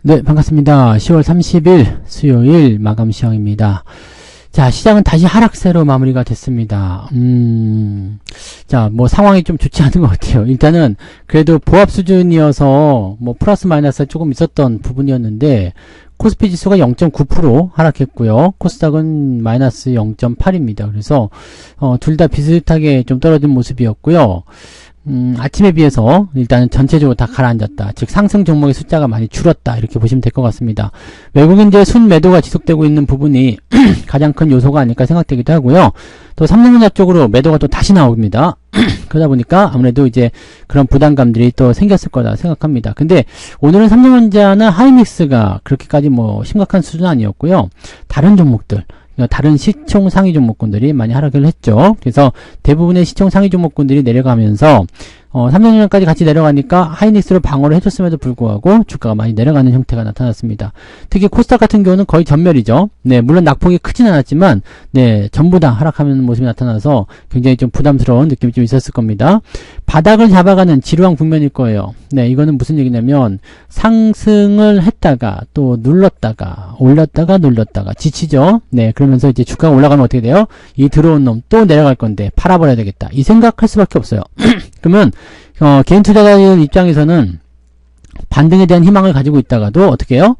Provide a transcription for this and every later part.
네, 반갑습니다. 10월 30일 수요일 마감 시황입니다. 자, 시장은 다시 하락세로 마무리가 됐습니다. 자, 뭐 상황이 좀 좋지 않은 것 같아요. 일단은 그래도 보합 수준이어서 뭐 플러스 마이너스 조금 있었던 부분이었는데 코스피 지수가 0.9% 하락했고요. 코스닥은 마이너스 0.8입니다. 그래서 둘 다 비슷하게 좀 떨어진 모습이었고요. 아침에 비해서 일단은 전체적으로 다 가라앉았다. 즉 상승 종목의 숫자가 많이 줄었다. 이렇게 보시면 될 것 같습니다. 외국인들의 순매도가 지속되고 있는 부분이 가장 큰 요소가 아닐까 생각되기도 하고요. 또 삼성전자 쪽으로 매도가 또 다시 나옵니다. 그러다 보니까 아무래도 이제 그런 부담감들이 또 생겼을 거다 생각합니다. 근데 오늘은 삼성전자나 하이닉스가 그렇게까지 뭐 심각한 수준 아니었고요. 다른 종목들, 다른 시총 상위 종목군들이 많이 하락을 했죠. 그래서 대부분의 시총 상위 종목군들이 내려가면서 삼성전자까지 같이 내려가니까 하이닉스를 방어를 해줬음에도 불구하고 주가가 많이 내려가는 형태가 나타났습니다. 특히 코스닥 같은 경우는 거의 전멸이죠. 네, 물론 낙폭이 크진 않았지만 네, 전부 다 하락하는 모습이 나타나서 굉장히 좀 부담스러운 느낌이 좀 있었을 겁니다. 바닥을 잡아가는 지루한 국면일 거예요. 네, 이거는 무슨 얘기냐면 상승을 했다가 또 눌렀다가 올렸다가 눌렀다가 지치죠. 네, 그러면서 이제 주가가 올라가면 어떻게 돼요? 이 들어온 놈 또 내려갈 건데 팔아버려야 되겠다. 이 생각할 수밖에 없어요. 그러면 개인 투자자들 입장에서는 반등에 대한 희망을 가지고 있다가도 어떻게 해요?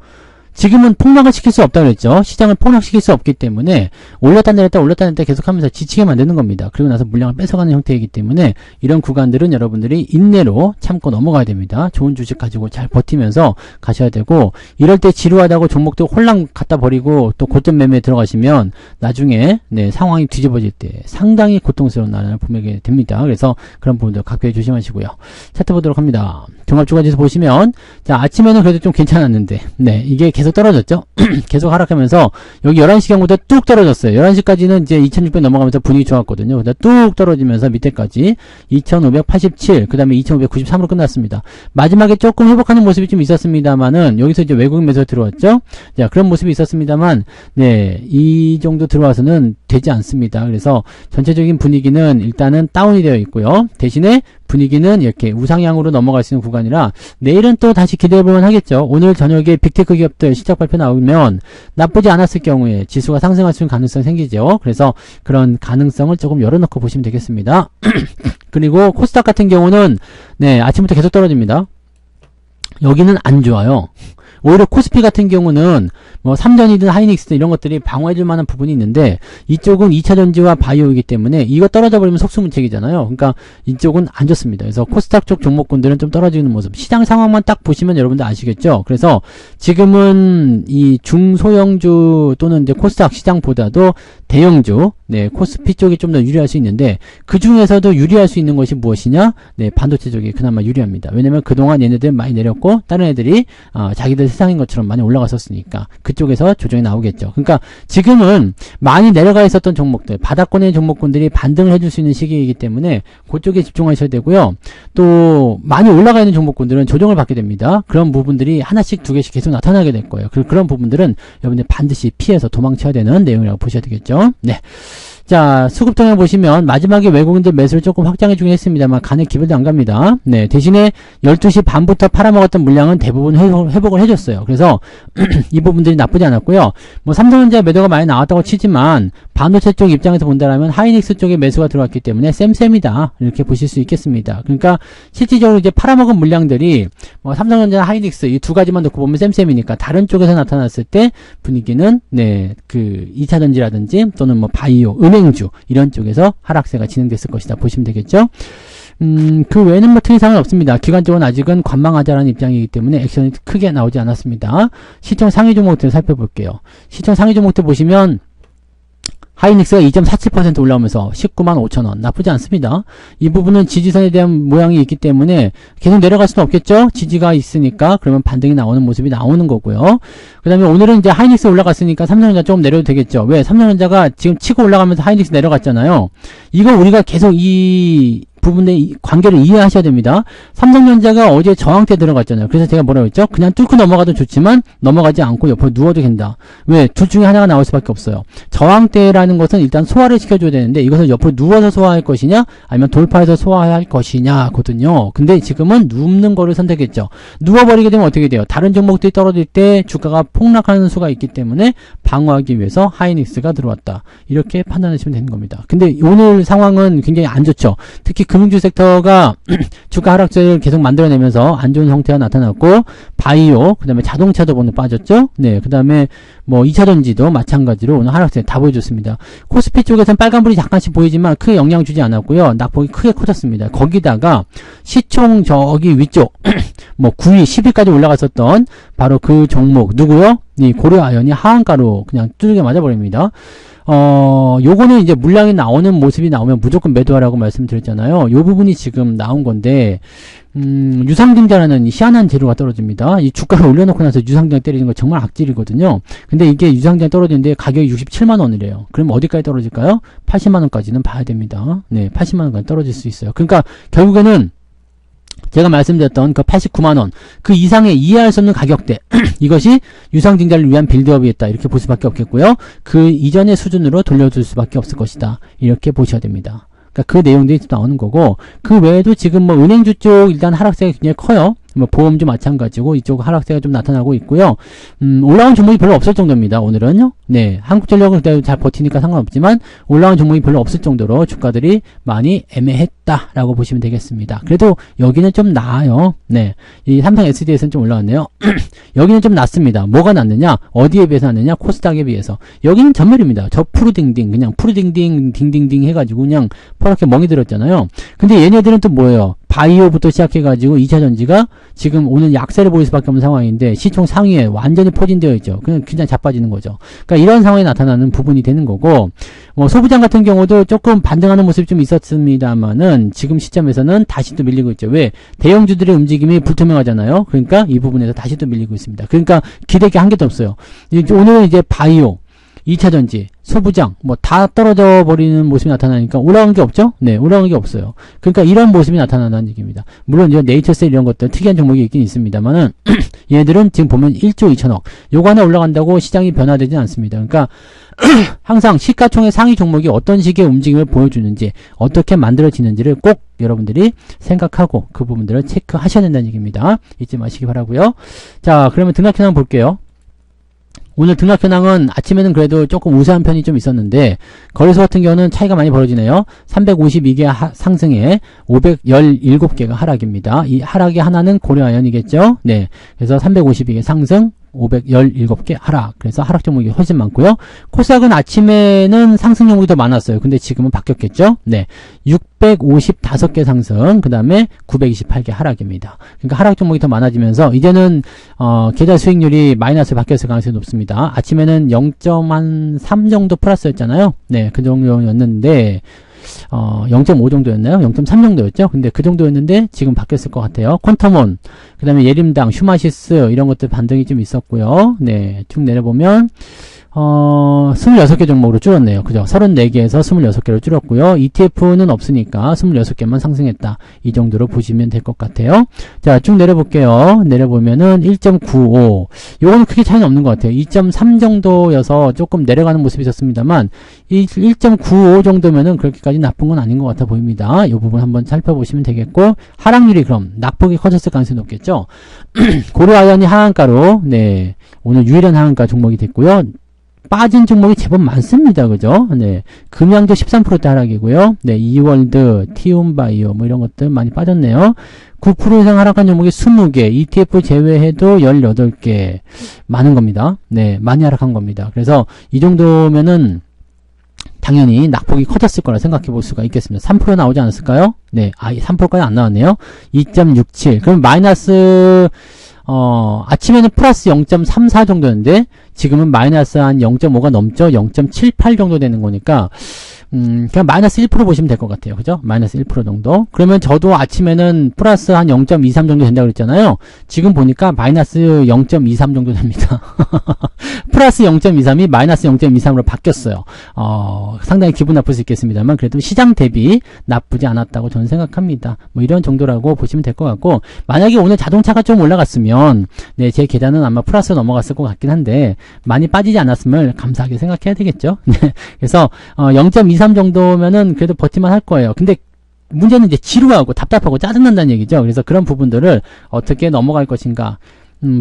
지금은 폭락을 시킬 수 없다고 그랬죠. 시장을 폭락시킬 수 없기 때문에 올렸다 내렸다 계속하면서 지치게 만드는 겁니다. 그리고 나서 물량을 뺏어가는 형태이기 때문에 이런 구간들은 여러분들이 인내로 참고 넘어가야 됩니다. 좋은 주식 가지고 잘 버티면서 가셔야 되고, 이럴 때 지루하다고 종목도 홀랑 갖다 버리고 또 고점 매매에 들어가시면 나중에 네, 상황이 뒤집어질 때 상당히 고통스러운 날을 보게 됩니다. 그래서 그런 부분들 각별히 조심하시고요. 차트 보도록 합니다. 종합주가지수 보시면 자, 아침에는 그래도 좀 괜찮았는데 네, 이게 계속 떨어졌죠. 계속 하락하면서 여기 11시경부터 뚝 떨어졌어요. 11시까지는 이제 2600 넘어가면서 분위기 좋았거든요. 그다음 뚝 떨어지면서 밑에까지 2587, 그 다음에 2593으로 끝났습니다. 마지막에 조금 회복하는 모습이 좀 있었습니다만은 여기서 이제 외국인 매수가 들어왔죠. 자, 그런 모습이 있었습니다만 네, 이 정도 들어와서는 되지 않습니다. 그래서 전체적인 분위기는 일단은 다운이 되어 있고요. 대신에 분위기는 이렇게 우상향으로 넘어갈 수 있는 구간이라 내일은 또 다시 기대해보면 하겠죠. 오늘 저녁에 빅테크 기업들 시작 발표 나오면 나쁘지 않았을 경우에 지수가 상승할 수 있는 가능성이 생기죠. 그래서 그런 가능성을 조금 열어놓고 보시면 되겠습니다. 그리고 코스닥 같은 경우는 네, 아침부터 계속 떨어집니다. 여기는 안 좋아요. 오히려 코스피 같은 경우는 뭐 삼전이든 하이닉스든 이런 것들이 방어해줄 만한 부분이 있는데 이쪽은 2차전지와 바이오이기 때문에 이거 떨어져 버리면 속수무책이잖아요. 그러니까 이쪽은 안 좋습니다. 그래서 코스닥 쪽 종목군들은 좀 떨어지는 모습, 시장 상황만 딱 보시면 여러분들 아시겠죠. 그래서 지금은 이 중소형주 또는 이제 코스닥 시장보다도 대형주, 네, 코스피 쪽이 좀 더 유리할 수 있는데 그 중에서도 유리할 수 있는 것이 무엇이냐? 네, 반도체 쪽이 그나마 유리합니다. 왜냐면 그동안 얘네들 많이 내렸고 다른 애들이 자기들 세상인 것처럼 많이 올라갔었으니까 그쪽에서 조정이 나오겠죠. 그러니까 지금은 많이 내려가 있었던 종목들, 바닥권의 종목군들이 반등을 해줄 수 있는 시기이기 때문에 그쪽에 집중하셔야 되고요. 또 많이 올라가 있는 종목군들은 조정을 받게 됩니다. 그런 부분들이 하나씩 두 개씩 계속 나타나게 될 거예요. 그런 부분들은 여러분들 반드시 피해서 도망쳐야 되는 내용이라고 보셔야 되겠죠. 네. 자, 수급통에 보시면 마지막에 외국인들 매수를 조금 확장해 주긴 했습니다만 간에 기별도 안 갑니다. 네, 대신에 12시 반부터 팔아먹었던 물량은 대부분 회복을 해줬어요. 그래서 이 부분들이 나쁘지 않았고요. 뭐 삼성전자 매도가 많이 나왔다고 치지만 반도체 쪽 입장에서 본다라면 하이닉스 쪽에 매수가 들어왔기 때문에 쌤쌤이다 이렇게 보실 수 있겠습니다. 그러니까 실질적으로 이제 팔아먹은 물량들이 뭐 삼성전자, 하이닉스 이 두 가지만 놓고 보면 쌤쌤이니까 다른 쪽에서 나타났을 때 분위기는 네, 그 2차전지라든지 또는 뭐 바이오, 은행주 이런 쪽에서 하락세가 진행됐을 것이다 보시면 되겠죠. 그 외에는 뭐 특이사항은 없습니다. 기관적으로는 아직은 관망하자라는 입장이기 때문에 액션이 크게 나오지 않았습니다. 시총 상위 종목들 살펴볼게요. 시총 상위 종목들 보시면 하이닉스가 2.47% 올라오면서 195,000원 나쁘지 않습니다. 이 부분은 지지선에 대한 모양이 있기 때문에 계속 내려갈 수는 없겠죠. 지지가 있으니까 그러면 반등이 나오는 모습이 나오는 거고요. 그 다음에 오늘은 이제 하이닉스 올라갔으니까 삼성전자 조금 내려도 되겠죠. 왜? 삼성전자가 지금 치고 올라가면서 하이닉스 내려갔잖아요. 이거 우리가 계속 이 부분의 관계를 이해하셔야 됩니다. 삼성전자가 어제 저항대 들어갔잖아요. 그래서 제가 뭐라고 했죠? 그냥 뚫고 넘어가도 좋지만 넘어가지 않고 옆으로 누워도 된다. 왜? 둘 중에 하나가 나올 수밖에 없어요. 저항대라는 것은 일단 소화를 시켜줘야 되는데 이것을 옆으로 누워서 소화할 것이냐 아니면 돌파해서 소화할 것이냐거든요. 근데 지금은 눕는 거를 선택했죠. 누워버리게 되면 어떻게 돼요? 다른 종목들이 떨어질 때 주가가 폭락하는 수가 있기 때문에 방어하기 위해서 하이닉스가 들어왔다. 이렇게 판단하시면 되는 겁니다. 근데 오늘 상황은 굉장히 안 좋죠. 특히 금융주 섹터가 주가 하락세를 계속 만들어내면서 안 좋은 형태가 나타났고 바이오, 그 다음에 자동차도 오늘 빠졌죠. 네, 그 다음에 뭐 2차전지도 마찬가지로 오늘 하락세 다 보여줬습니다. 코스피 쪽에서는 빨간불이 잠깐씩 보이지만 크게 영향 주지 않았고요. 낙폭이 크게 커졌습니다. 거기다가 시총 저기 위쪽 뭐 9위, 10위까지 올라갔었던 바로 그 종목 누구요? 이 고려아연이 하한가로 그냥 뚜르게 맞아버립니다. 요거는 이제 물량이 나오는 모습이 나오면 무조건 매도하라고 말씀드렸잖아요. 요 부분이 지금 나온 건데, 유상증자라는 희한한 재료가 떨어집니다. 이 주가를 올려놓고 나서 유상증자 때리는 거 정말 악질이거든요. 근데 이게 유상증자 떨어지는데 가격이 67만원이래요. 그럼 어디까지 떨어질까요? 80만원까지는 봐야 됩니다. 네, 80만원까지 떨어질 수 있어요. 그러니까 결국에는 제가 말씀드렸던 그 89만원 그 이상의 이해할 수 없는 가격대 이것이 유상증자를 위한 빌드업이었다 이렇게 볼 수밖에 없겠고요. 그 이전의 수준으로 돌려줄 수밖에 없을 것이다 이렇게 보셔야 됩니다. 그러니까 그 내용들이 나오는 거고 그 외에도 지금 뭐 은행주 쪽 일단 하락세가 굉장히 커요. 뭐 보험주 마찬가지고 이쪽 하락세가 좀 나타나고 있고요. 올라온 종목이 별로 없을 정도입니다. 오늘은요. 네, 한국전력은 그대로 잘 버티니까 상관없지만 올라온 종목이 별로 없을 정도로 주가들이 많이 애매했다라고 보시면 되겠습니다. 그래도 여기는 좀 나아요. 네, 이 삼성 SDS는 좀 올라왔네요. 여기는 좀 낮습니다. 뭐가 낮느냐? 어디에 비해서 낮느냐? 코스닥에 비해서. 여기는 전멸입니다. 저 푸르딩딩 그냥 푸르딩딩 딩딩딩 해가지고 그냥 퍼렇게 멍이 들었잖아요. 근데 얘네들은 또 뭐예요? 바이오부터 시작해가지고 2차전지가 지금 오늘 약세를 보일 수밖에 없는 상황인데 시총 상위에 완전히 포진되어 있죠. 그냥 자빠지는 거죠. 그러니까 이런 상황이 나타나는 부분이 되는 거고 뭐 소부장 같은 경우도 조금 반등하는 모습이 좀 있었습니다만은 지금 시점에서는 다시 또 밀리고 있죠. 왜? 대형주들의 움직임이 불투명하잖아요. 그러니까 이 부분에서 다시 또 밀리고 있습니다. 그러니까 기대기 한 개도 없어요. 오늘은 이제 바이오 2차전지, 소부장, 뭐 다 떨어져 버리는 모습이 나타나니까 올라간 게 없죠? 네, 올라간 게 없어요. 그러니까 이런 모습이 나타난다는 얘기입니다. 물론 이제 네이처셀 이런 것들 특이한 종목이 있긴 있습니다만은 얘네들은 지금 보면 1조 2천억. 요거 하나 올라간다고 시장이 변화되지 않습니다. 그러니까 항상 시가총액 상위 종목이 어떤 식의 움직임을 보여주는지 어떻게 만들어지는지를 꼭 여러분들이 생각하고 그 부분들을 체크하셔야 된다는 얘기입니다. 잊지 마시기 바라고요. 자, 그러면 등락 현황 볼게요. 오늘 등락 현황은 아침에는 그래도 조금 우세한 편이 좀 있었는데 거래소 같은 경우는 차이가 많이 벌어지네요. 352개 상승에 517개가 하락입니다. 이 하락의 하나는 고려아연이겠죠. 네, 그래서 352개 상승 517개 하락. 그래서 하락 종목이 훨씬 많고요. 코스닥은 아침에는 상승 종목이 더 많았어요. 근데 지금은 바뀌었겠죠. 네, 655개 상승, 그 다음에 928개 하락입니다. 그러니까 하락 종목이 더 많아지면서 이제는 계좌 수익률이 마이너스 바뀌었을 가능성이 높습니다. 아침에는 0.3 정도 플러스였잖아요. 네, 그 정도였는데 0.5 정도였나요? 0.3 정도였죠? 근데 그 정도였는데 지금 바뀌었을 것 같아요. 퀀텀온, 그 다음에 예림당, 슈마시스 이런 것들 반등이 좀 있었고요. 네, 쭉 내려보면 26개 종목으로 줄었네요. 그죠? 34개에서 26개로 줄었고요. ETF는 없으니까 26개만 상승했다. 이 정도로 보시면 될 것 같아요. 자, 쭉 내려볼게요. 내려보면은 1.95. 요거는 크게 차이는 없는 것 같아요. 2.3 정도여서 조금 내려가는 모습이 있었습니다만, 1.95 정도면은 그렇게까지 나쁜 건 아닌 것 같아 보입니다. 이 부분 한번 살펴보시면 되겠고, 하락률이 그럼 낙폭이 커졌을 가능성이 높겠죠? 고려아연이 하한가로, 네, 오늘 유일한 하한가 종목이 됐고요. 빠진 종목이 제법 많습니다. 그죠? 네. 금양도 13%대 하락이고요. 네. 이월드, 티움바이오, 뭐 이런 것들 많이 빠졌네요. 9% 이상 하락한 종목이 20개, ETF 제외해도 18개. 많은 겁니다. 네. 많이 하락한 겁니다. 그래서 이 정도면은 당연히 낙폭이 커졌을 거라 생각해 볼 수가 있겠습니다. 3% 나오지 않았을까요? 네. 3%까지 안 나왔네요. 2.67. 그럼 마이너스, 아침에는 플러스 0.34 정도였는데, 지금은 마이너스 한 0.5가 넘죠? 0.78 정도 되는 거니까, 그냥 마이너스 1% 보시면 될 것 같아요. 그죠? 마이너스 1% 정도. 그러면 저도 아침에는 플러스 한 0.23 정도 된다고 그랬잖아요. 지금 보니까 마이너스 0.23 정도 됩니다. 플러스 0.23이 마이너스 0.23으로 바뀌었어요. 상당히 기분 나쁠 수 있겠습니다만 그래도 시장 대비 나쁘지 않았다고 저는 생각합니다. 뭐 이런 정도라고 보시면 될 것 같고, 만약에 오늘 자동차가 좀 올라갔으면 네, 제 계단은 아마 플러스 넘어갔을 것 같긴 한데 많이 빠지지 않았음을 감사하게 생각해야 되겠죠. 네, 그래서 0.23 정도면은 그래도 버티만 할 거예요. 근데 문제는 이제 지루하고 답답하고 짜증난다는 얘기죠. 그래서 그런 부분들을 어떻게 넘어갈 것인가.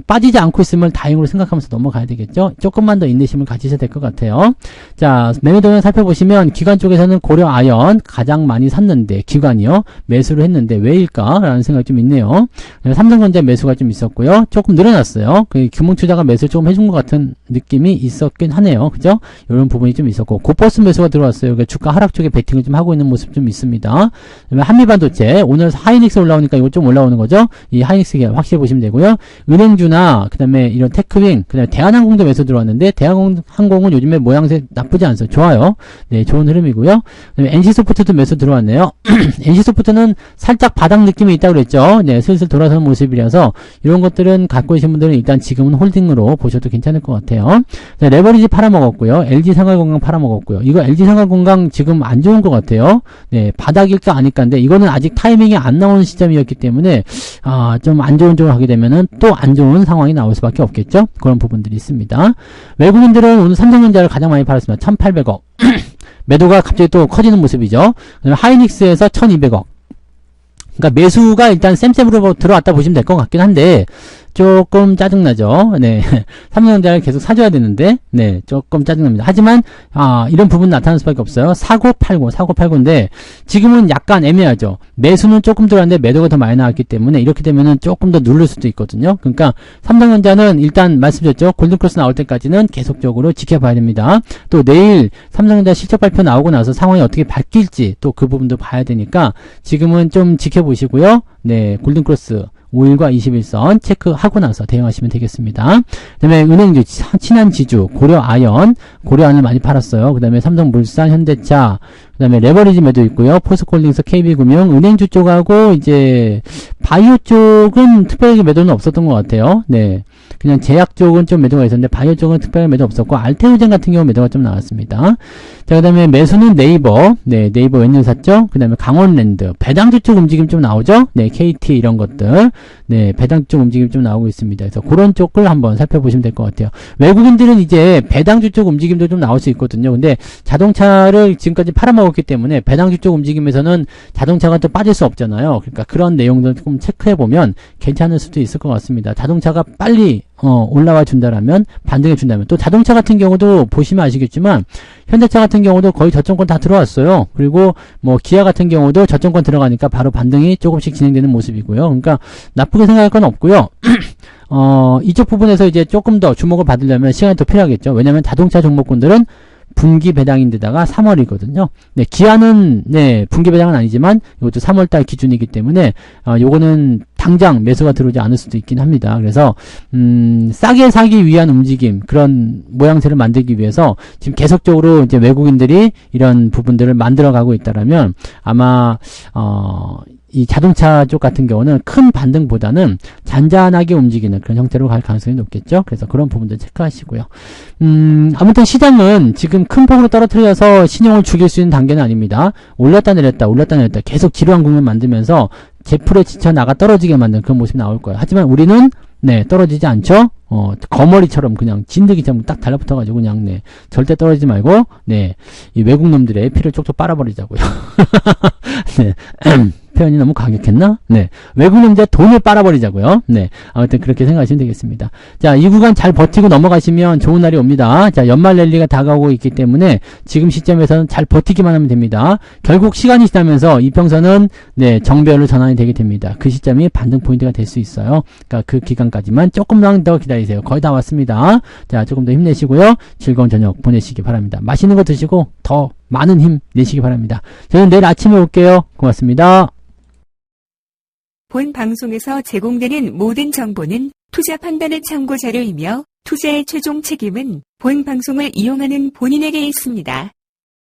빠지지 않고 있음을 다행으로 생각하면서 넘어가야 되겠죠. 조금만 더 인내심을 가지셔야 될 것 같아요. 자, 매매 동향 살펴보시면 기관 쪽에서는 고려 아연 가장 많이 샀는데, 기관이요, 매수를 했는데 왜일까라는 생각이 좀 있네요. 삼성전자 매수가 좀 있었고요. 조금 늘어났어요. 그 금융투자가 매수를 조금 해준 것 같은 느낌이 있었긴 하네요. 그죠? 이런 부분이 좀 있었고, 고버스 매수가 들어왔어요. 그러니까 주가 하락 쪽에 베팅을 좀 하고 있는 모습 좀 있습니다. 그다음에 한미반도체, 오늘 하이닉스 올라오니까 이거 좀 올라오는 거죠. 이 하이닉스 확실히 보시면 되고요. 은행주나 그다음에 이런 테크윙, 그다음에 대한항공도 매수 들어왔는데 대한항공은 요즘에 모양새 나쁘지 않아요. 좋아요. 네, 좋은 흐름이고요. 그다음에 NC소프트도 매수 들어왔네요. NC소프트는 살짝 바닥 느낌이 있다고 그랬죠. 네, 슬슬 돌아서는 모습이라서 이런 것들은 갖고 계신 분들은 일단 지금은 홀딩으로 보셔도 괜찮을 것 같아요. 자, 레버리지 팔아먹었고요. LG생활건강 팔아먹었고요. 이거 LG생활건강 지금 안 좋은 것 같아요. 네, 바닥일까 아닐까인데 이거는 아직 타이밍이 안 나오는 시점이었기 때문에 좀 안 좋은 쪽을 하게 되면은 또 안 좋은 상황이 나올 수밖에 없겠죠. 그런 부분들이 있습니다. 외국인들은 오늘 삼성전자를 가장 많이 팔았습니다. 1,800억. 매도가 갑자기 또 커지는 모습이죠. 하이닉스에서 1,200억. 그러니까 매수가 일단 쌤쌤으로 들어왔다 보시면 될 것 같긴 한데 조금 짜증나죠. 네. 삼성전자를 계속 사줘야 되는데, 네, 조금 짜증납니다. 하지만, 이런 부분 나타날 수밖에 없어요. 사고 팔고인데, 지금은 약간 애매하죠. 매수는 조금 들어왔는데, 매도가 더 많이 나왔기 때문에, 이렇게 되면은 조금 더 누를 수도 있거든요. 그러니까, 삼성전자는 일단 말씀드렸죠. 골든크로스 나올 때까지는 계속적으로 지켜봐야 됩니다. 또 내일 삼성전자 실적 발표 나오고 나서 상황이 어떻게 바뀔지, 또 그 부분도 봐야 되니까, 지금은 좀 지켜보시고요. 네, 골든크로스. 5일과 21선 체크하고 나서 대응하시면 되겠습니다. 그 다음에 은행주, 친한지주, 고려아연을 많이 팔았어요. 그 다음에 삼성물산, 현대차, 그 다음에 레버리지 매도 있고요. 포스코홀딩스, KB금융, 은행주 쪽하고 이제 바이오 쪽은 특별하게 매도는 없었던 것 같아요. 네. 그냥 제약 쪽은 좀 매도가 있었는데 바이오 쪽은 특별히 매도 없었고 알테오젠 같은 경우 매도가 좀 나왔습니다. 자, 그 다음에 매수는 네이버, 네, 네이버 웬일 샀죠? 그 다음에 강원랜드, 배당주 쪽 움직임 좀 나오죠? 네, KT 이런 것들, 네, 배당주 쪽 움직임 좀 나오고 있습니다. 그래서 그런 쪽을 한번 살펴보시면 될 것 같아요. 외국인들은 이제 배당주 쪽 움직임도 좀 나올 수 있거든요. 근데 자동차를 지금까지 팔아먹었기 때문에 배당주 쪽 움직임에서는 자동차가 또 빠질 수 없잖아요. 그러니까 그런 내용들 조금 체크해보면 괜찮을 수도 있을 것 같습니다. 자동차가 빨리 올라와 준다라면, 반등해 준다면, 또 자동차 같은 경우도 보시면 아시겠지만 현대차 같은 경우도 거의 저점권 다 들어왔어요. 그리고 뭐 기아 같은 경우도 저점권 들어가니까 바로 반등이 조금씩 진행되는 모습이고요. 그러니까 나쁘게 생각할 건 없고요. 이쪽 부분에서 이제 조금 더 주목을 받으려면 시간이 더 필요하겠죠. 왜냐하면 자동차 종목군들은 분기 배당인데다가 3월이거든요. 네, 기아는, 네, 분기 배당은 아니지만, 이것도 3월달 기준이기 때문에, 요거는 당장 매수가 들어오지 않을 수도 있긴 합니다. 그래서, 싸게 사기 위한 움직임, 그런 모양새를 만들기 위해서, 지금 계속적으로 이제 외국인들이 이런 부분들을 만들어가고 있다라면, 아마, 이 자동차 쪽 같은 경우는 큰 반등보다는 잔잔하게 움직이는 그런 형태로 갈 가능성이 높겠죠. 그래서 그런 부분들 체크하시고요. 아무튼 시장은 지금 큰 폭으로 떨어뜨려서 신용을 죽일 수 있는 단계는 아닙니다. 올랐다 내렸다 계속 지루한 국면 만들면서 제풀에 지쳐 나가 떨어지게 만드는 그런 모습이 나올 거예요. 하지만 우리는 네, 떨어지지 않죠. 거머리처럼 그냥 진드기처럼 딱 달라붙어가지고 그냥 네, 절대 떨어지지 말고 네, 이 외국 놈들의 피를 쪽쪽 빨아버리자고요. 네. 표현이 너무 강력했나? 네. 외국 놈들 돈을 빨아버리자고요. 네. 아무튼 그렇게 생각하시면 되겠습니다. 자, 이 구간 잘 버티고 넘어가시면 좋은 날이 옵니다. 자, 연말 랠리가 다가오고 있기 때문에 지금 시점에서는 잘 버티기만 하면 됩니다. 결국 시간이 지나면서 이평선은 네, 정배열로 전환이 되게 됩니다. 그 시점이 반등 포인트가 될 수 있어요. 그러니까 그 기간까지만 조금만 더 기다리세요. 거의 다 왔습니다. 자, 조금 더 힘내시고요. 즐거운 저녁 보내시기 바랍니다. 맛있는 거 드시고 더 많은 힘 내시기 바랍니다. 저는 내일 아침에 올게요. 고맙습니다. 본 방송에서 제공되는 모든 정보는 투자 판단의 참고 자료이며 투자의 최종 책임은 본 방송을 이용하는 본인에게 있습니다.